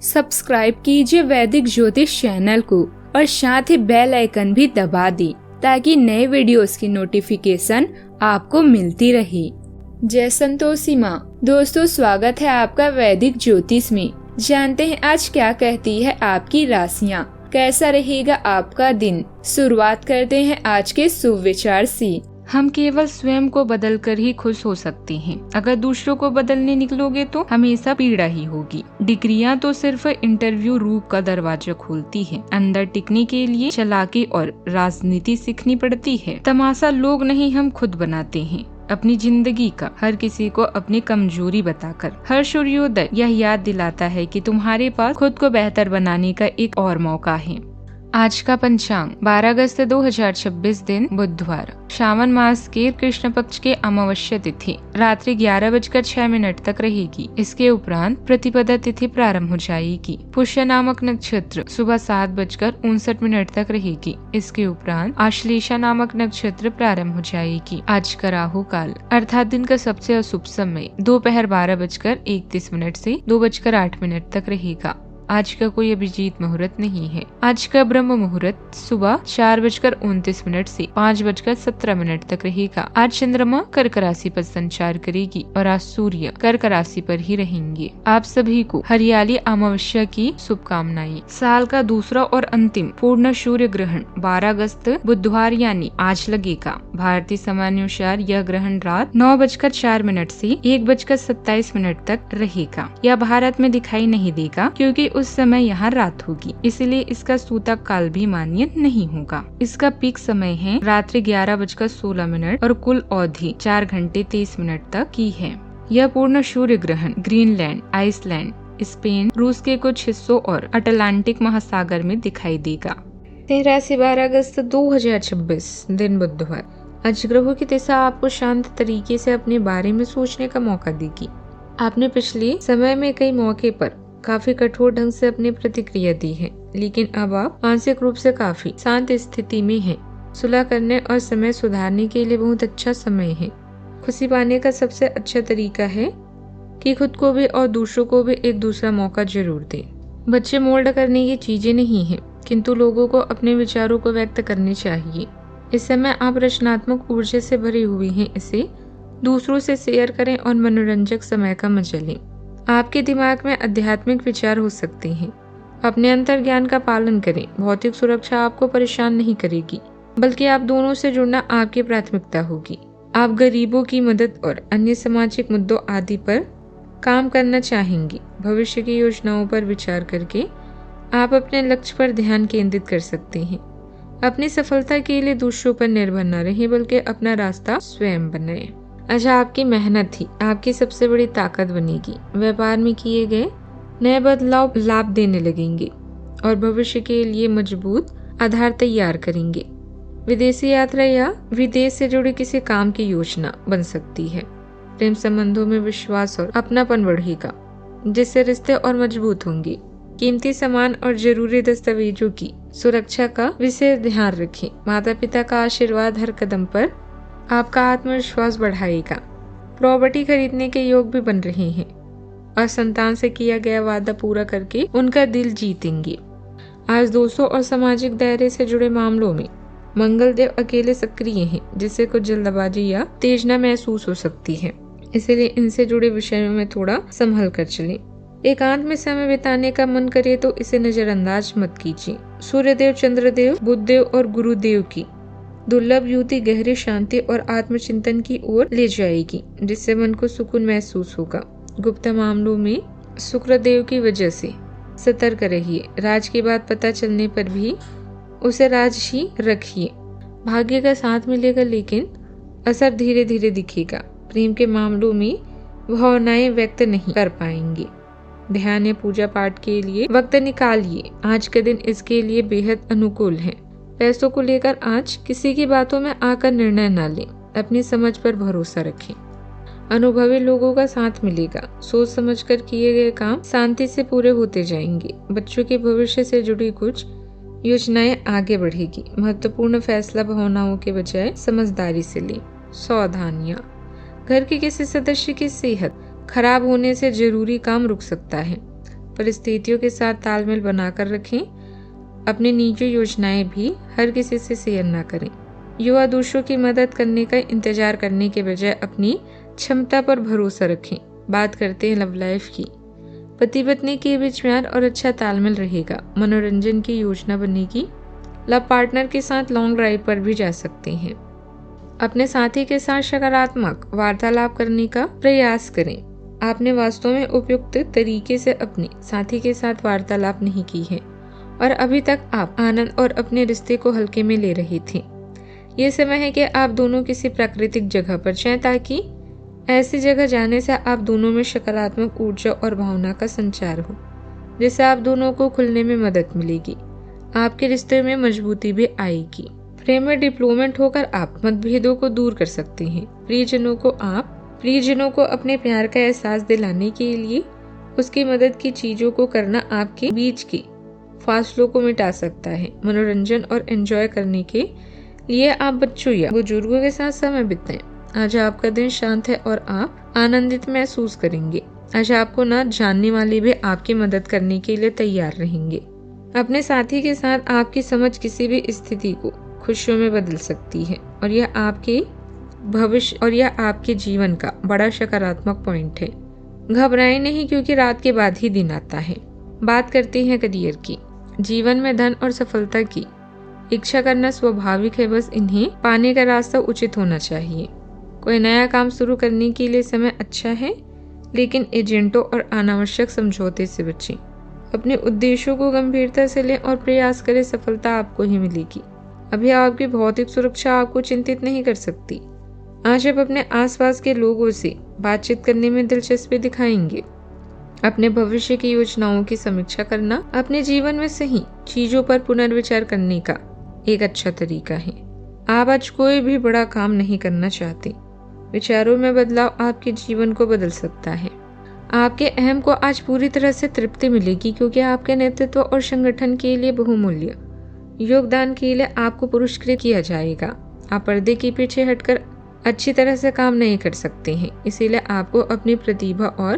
Subscribe कीजिए वैदिक ज्योतिष चैनल को और साथ ही बेल आइकन भी दबा दी ताकि नए वीडियोस की नोटिफिकेशन आपको मिलती रहे। जय संतोषी माँ। दोस्तों, स्वागत है आपका वैदिक ज्योतिष में। जानते हैं आज क्या कहती है आपकी राशियाँ, कैसा रहेगा आपका दिन। शुरुआत करते हैं आज के शुभ विचार से। हम केवल स्वयं को बदलकर ही खुश हो सकते हैं। अगर दूसरों को बदलने निकलोगे तो हमेशा पीड़ा ही होगी। डिग्रियां तो सिर्फ इंटरव्यू रूप का दरवाजा खोलती है। अंदर टिकने के लिए चालाकी और राजनीति सीखनी पड़ती है। तमाशा लोग नहीं, हम खुद बनाते हैं अपनी जिंदगी का, हर किसी को अपनी कमजोरी बताकर। हर सूर्योदय यह याद दिलाता है कि तुम्हारे पास खुद को बेहतर बनाने का एक और मौका है। आज का पंचांग 12 अगस्त 2026 दिन बुधवार, श्रावण मास के कृष्ण पक्ष के अमावस्या तिथि रात्रि 11:06 तक रहेगी। इसके उपरांत प्रतिपदा तिथि प्रारंभ हो जाएगी। पुष्य नामक नक्षत्र सुबह 7:59 तक रहेगी। इसके उपरांत आश्लेषा नामक नक्षत्र प्रारंभ हो जाएगी। आज का राहु काल अर्थात दिन का सबसे अशुभ समय दोपहर 12:31 से 2:08 तक रहेगा। आज का कोई अभिजीत मुहूर्त नहीं है। आज का ब्रह्म मुहूर्त सुबह 4:29 से 5:17 तक रहेगा। आज चंद्रमा कर्क राशि पर संचार करेगी और आज सूर्य कर्क राशि पर ही रहेंगे। आप सभी को हरियाली अमावस्या की शुभकामनाएं। साल का दूसरा और अंतिम पूर्ण सूर्य ग्रहण 12 अगस्त बुधवार यानी आज लगेगा। भारतीय समयानुसार यह ग्रहण रात 9:04 से 1:27 तक रहेगा। यह भारत में दिखाई नहीं देगा क्योंकि उस समय यहाँ रात होगी, इसलिए इसका सूतक काल भी मान्य नहीं होगा। इसका पीक समय है रात्रि 11:16 और कुल अवधि 4 घंटे 30 मिनट तक की है। यह पूर्ण सूर्य ग्रहण ग्रीनलैंड, आइसलैंड, स्पेन, रूस के कुछ हिस्सों और अटलांटिक महासागर में दिखाई देगा। 12 अगस्त 2026 दिन बुधवार। आज ग्रहों की दिशा आपको शांत तरीके से अपने बारे में सोचने का मौका देगी। आपने पिछले समय में कई मौके पर काफी कठोर ढंग से अपनी प्रतिक्रिया दी है, लेकिन अब आप मानसिक रूप से काफी शांत स्थिति में हैं। सुलह करने और समय सुधारने के लिए बहुत अच्छा समय है। खुशी पाने का सबसे अच्छा तरीका है कि खुद को भी और दूसरों को भी एक दूसरा मौका जरूर दें। बच्चे मोल्ड करने की चीजें नहीं है, किंतु लोगों को अपने विचारों को व्यक्त करने चाहिए। इस समय आप रचनात्मक ऊर्जा से भरी हुई हैं। इसे दूसरों से शेयर करें और मनोरंजक समय का मजा लें। आपके दिमाग में आध्यात्मिक विचार हो सकते हैं। अपने अंतर्ज्ञान का पालन करें। भौतिक सुरक्षा आपको परेशान नहीं करेगी, बल्कि आप दोनों से जुड़ना आपकी प्राथमिकता होगी। आप गरीबों की मदद और अन्य सामाजिक मुद्दों आदि पर काम करना चाहेंगी। भविष्य की योजनाओं पर विचार करके आप अपने लक्ष्य पर ध्यान केंद्रित कर सकते हैं। अपनी सफलता के लिए दूसरों पर निर्भर न रहें, बल्कि अपना रास्ता स्वयं बनाएं। अच्छा, आपकी मेहनत ही आपकी सबसे बड़ी ताकत बनेगी। व्यापार में किए गए नए बदलाव लाभ देने लगेंगे और भविष्य के लिए मजबूत आधार तैयार करेंगे। विदेशी यात्रा या विदेश से जुड़े किसी काम की योजना बन सकती है। प्रेम संबंधों में विश्वास और अपनापन बढ़ेगा, जिससे रिश्ते और मजबूत होंगे। कीमती सामान और जरूरी दस्तावेजों की सुरक्षा का विशेष ध्यान रखें। माता पिता का आशीर्वाद हर कदम पर आपका आत्मविश्वास बढ़ाएगा। प्रॉपर्टी खरीदने के योग भी बन रहे हैं और संतान से किया गया वादा पूरा करके उनका दिल जीतेंगे। आज दोस्तों और सामाजिक दायरे से जुड़े मामलों में मंगल देव अकेले सक्रिय हैं, जिससे कुछ जल्दबाजी या तेजना महसूस हो सकती है। इसलिए इनसे जुड़े विषयों में थोड़ा संभल कर चलें। एकांत में समय बिताने का मन करे तो इसे नजरअंदाज मत कीजिए। सूर्यदेव, चंद्रदेव, बुधदेव और गुरुदेव की दुर्लभ युति गहरी शांति और आत्मचिंतन की ओर ले जाएगी, जिससे मन को सुकून महसूस होगा। गुप्त मामलों में शुक्रदेव की वजह से सतर्क रहिए। राज की बात पता चलने पर भी उसे राज ही रखिए। भाग्य का साथ मिलेगा, लेकिन असर धीरे धीरे दिखेगा। प्रेम के मामलों में भावनाएं व्यक्त नहीं कर पाएंगे। ध्यान या पूजा पाठ के लिए वक्त निकालिए। आज का दिन इसके लिए बेहद अनुकूल है। पैसों को लेकर आज किसी की बातों में आकर निर्णय न लें। अपनी समझ पर भरोसा रखें। अनुभवी लोगों का साथ मिलेगा। सोच समझकर किए गए काम शांति से पूरे होते जाएंगे। बच्चों के भविष्य से जुड़ी कुछ योजनाएं आगे बढ़ेगी। महत्वपूर्ण फैसला भावनाओं के बजाय समझदारी से लें। सावधानियां। घर के किसी सदस्य की सेहत खराब होने से जरूरी काम रुक सकता है। परिस्थितियों के साथ तालमेल बनाकर रखें। अपनी निजी योजनाएं भी हर किसी से शेयर न करें। युवा दूसरों की मदद करने का इंतजार करने के बजाय अपनी क्षमता पर भरोसा रखें। बात करते हैं लव लाइफ की। पति पत्नी के बीच प्यार और अच्छा तालमेल रहेगा। मनोरंजन की योजना बनेगी। लव पार्टनर के साथ लॉन्ग ड्राइव पर भी जा सकते हैं। अपने साथी के साथ सकारात्मक वार्तालाप करने का प्रयास करें। आपने वास्तव में उपयुक्त तरीके से अपने साथी के साथ वार्तालाप नहीं की है और अभी तक आप आनंद और अपने रिश्ते को हल्के में ले रहे थे। ये समय है कि आप दोनों किसी प्राकृतिक जगह पर जाएं, ताकि ऐसी जगह जाने से आप दोनों में सकारात्मक ऊर्जा और भावना का संचार हो, जिससे आप दोनों को खुलने में मदद मिलेगी। आपके रिश्ते में मजबूती भी आएगी। प्रेम में डिप्लोमेट होकर आप मतभेदों को दूर कर सकते हैं। प्रियजनों को अपने प्यार का एहसास दिलाने के लिए उसकी मदद की चीजों को करना आपके बीच के फासलों को मिटा सकता है। मनोरंजन और एंजॉय करने के लिए आप बच्चों या बुजुर्गों के साथ समय बिताएं। आज आपका दिन शांत है और आप आनंदित महसूस करेंगे। आज आपको न जानने वाले भी आपकी मदद करने के लिए तैयार रहेंगे। अपने साथी के साथ आपकी समझ किसी भी स्थिति को खुशियों में बदल सकती है और यह आपके जीवन का बड़ा सकारात्मक पॉइंट है। घबराएं नहीं, क्योंकि रात के बाद ही दिन आता है। बात करते हैं करियर की। जीवन में धन और सफलता की इच्छा करना स्वाभाविक है, बस इन्हें पाने का रास्ता उचित होना चाहिए। कोई नया काम शुरू करने के लिए समय अच्छा है, लेकिन एजेंटों और अनावश्यक समझौते से बचें। अपने उद्देश्यों को गंभीरता से लें और प्रयास करें, सफलता आपको ही मिलेगी। अभी आपकी भौतिक सुरक्षा आपको चिंतित नहीं कर सकती। आज आप अपने आसपास के लोगों से बातचीत करने में दिलचस्पी दिखाएंगे। अपने भविष्य की योजनाओं की समीक्षा करना अपने जीवन में सही चीजों पर पुनर्विचार करने का एक अच्छा तरीका है। आप आज कोई भी बड़ा काम नहीं करना चाहते। विचारों में बदलाव आपके जीवन को बदल सकता है। आपके अहम को आज पूरी तरह से तृप्ति मिलेगी, क्योंकि आपके नेतृत्व और संगठन के लिए बहुमूल्य योगदान के लिए आपको पुरस्कृत किया जाएगा। आप पर्दे के पीछे हटकर अच्छी तरह से काम नहीं कर सकते हैं, इसीलिए आपको अपनी प्रतिभा और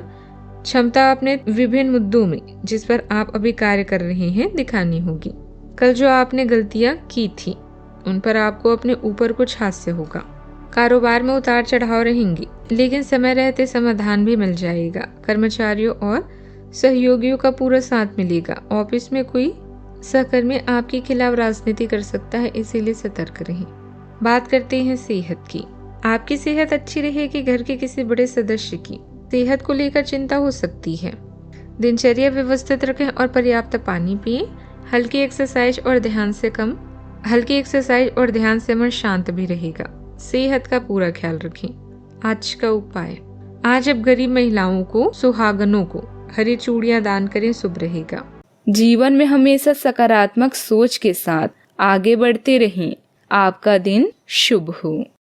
क्षमता अपने विभिन्न मुद्दों में, जिस पर आप अभी कार्य कर रहे हैं, दिखानी होगी। कल जो आपने गलतियां की थी, उन पर आपको अपने ऊपर कुछ हास्य होगा। कारोबार में उतार चढ़ाव रहेंगे, लेकिन समय रहते समाधान भी मिल जाएगा। कर्मचारियों और सहयोगियों का पूरा साथ मिलेगा। ऑफिस में कोई सहकर्मी आपके खिलाफ राजनीति कर सकता है, इसीलिए सतर्क रहें। बात करते हैं सेहत की। आपकी सेहत अच्छी रहेगी। घर के किसी बड़े सदस्य की सेहत को लेकर चिंता हो सकती है। दिनचर्या व्यवस्थित रखें और पर्याप्त पानी पिएं। हल्की एक्सरसाइज और ध्यान से मन शांत भी रहेगा। सेहत का पूरा ख्याल रखें। आज का उपाय। आज अब गरीब महिलाओं को, सुहागनों को हरी चूड़ियां दान करें, शुभ रहेगा। जीवन में हमेशा सकारात्मक सोच के साथ आगे बढ़ते रहें। आपका दिन शुभ हो।